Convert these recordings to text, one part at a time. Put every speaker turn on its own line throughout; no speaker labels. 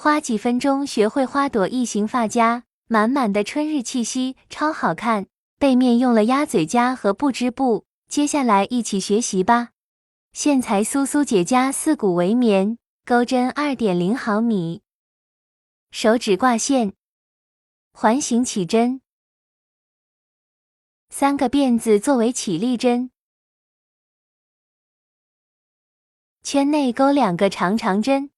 花几分钟学会花朵异形发夹，满满的春日气息，超好看。背面用了鸭嘴夹和布织布，接下来一起学习吧。线裁苏苏结痂4股围棉，钩针 2.0 毫米，手指挂线，环形起针，3个辫子作为起立针，圈内钩2个长长针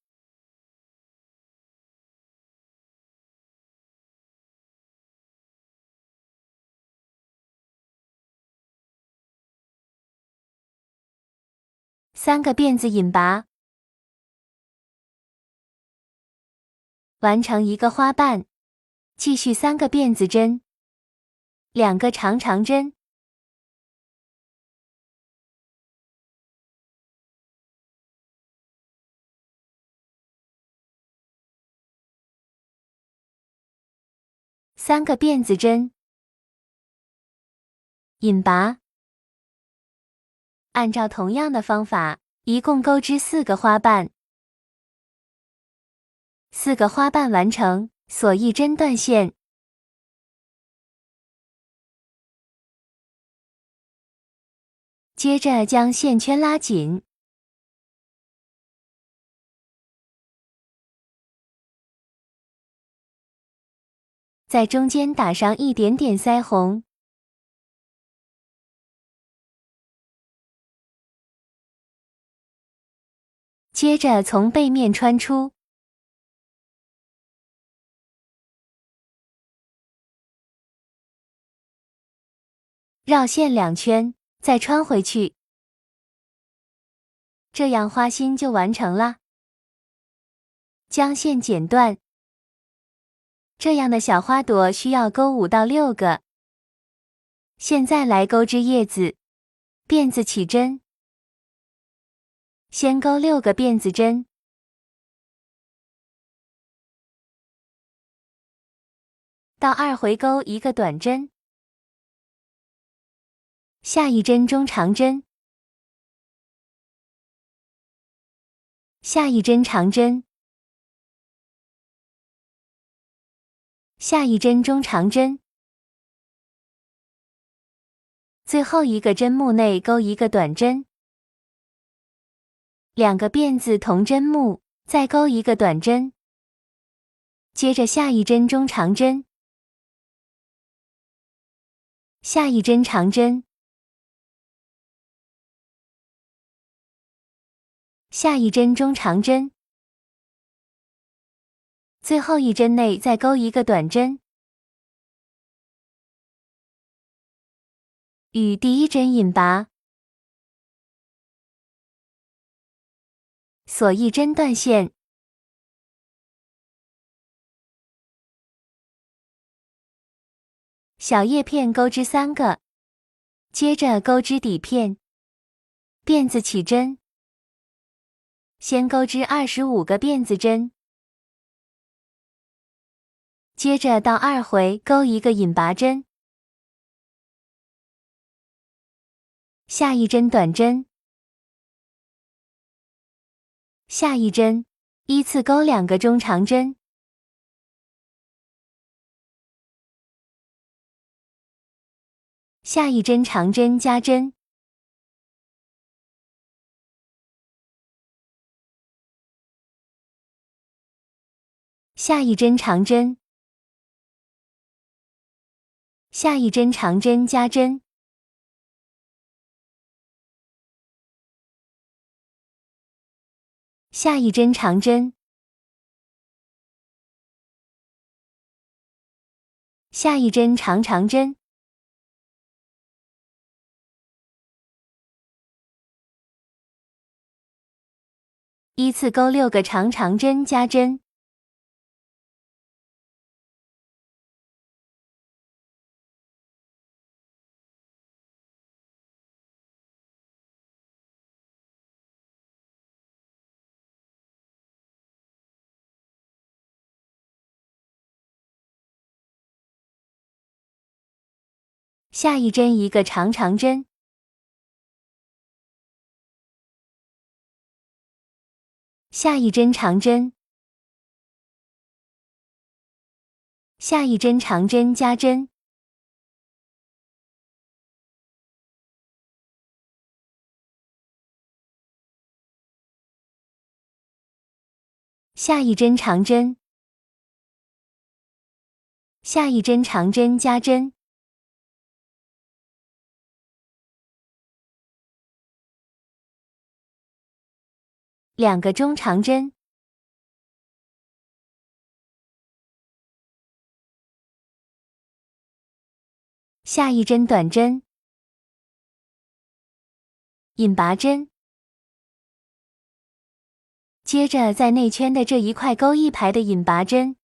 ，3个辫子引拔，完成一个花瓣，继续3个辫子针，2个长长针，3个辫子针，引拔。按照同样的方法，一共钩织4个花瓣。4个花瓣完成，锁1针断线。接着将线圈拉紧，在中间打上一点点腮红，接着从背面穿出，绕线2圈，再穿回去，这样花心就完成了。将线剪断，这样的小花朵需要钩5到6个。现在来钩织叶子，辫子起针，先钩6个辫子针，到2回钩1个短针，下1针中长针，下1针长针，下1针中长针，最后一个针目内钩1个短针，2个辫子同针目，再钩1个短针，接着下1针中长针，下1针长针，下1针中长针，最后1针内再钩1个短针，与第1针引拔，锁1针断线，小叶片钩织3个，接着钩织底片，辫子起针，先钩织25个辫子针，接着到2回钩1个引拔针，下1针短针，下1针，依次钩2个中长针，下1针长针加针，下1针长针，下1针长针加针，下1针长针，下1针长长针，依次钩6个长长针加针，下1针1个长长针，下1针长针，下一针长针加针，下一针长针，下一针长针加针，两个中长针，下一针短针，引拔针。接着在内圈的这一块勾一排的引拔针，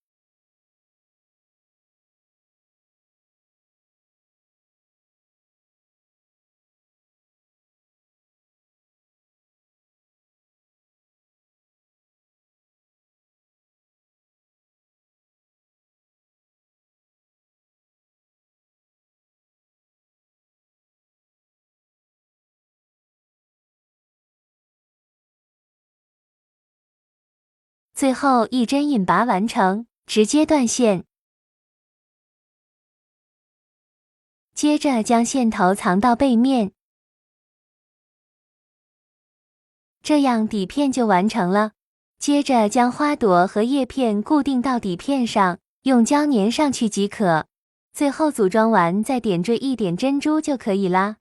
最后一针引拔完成，直接断线。接着将线头藏到背面，这样底片就完成了。接着将花朵和叶片固定到底片上，用胶粘上去即可。最后组装完再点缀一点珍珠就可以啦。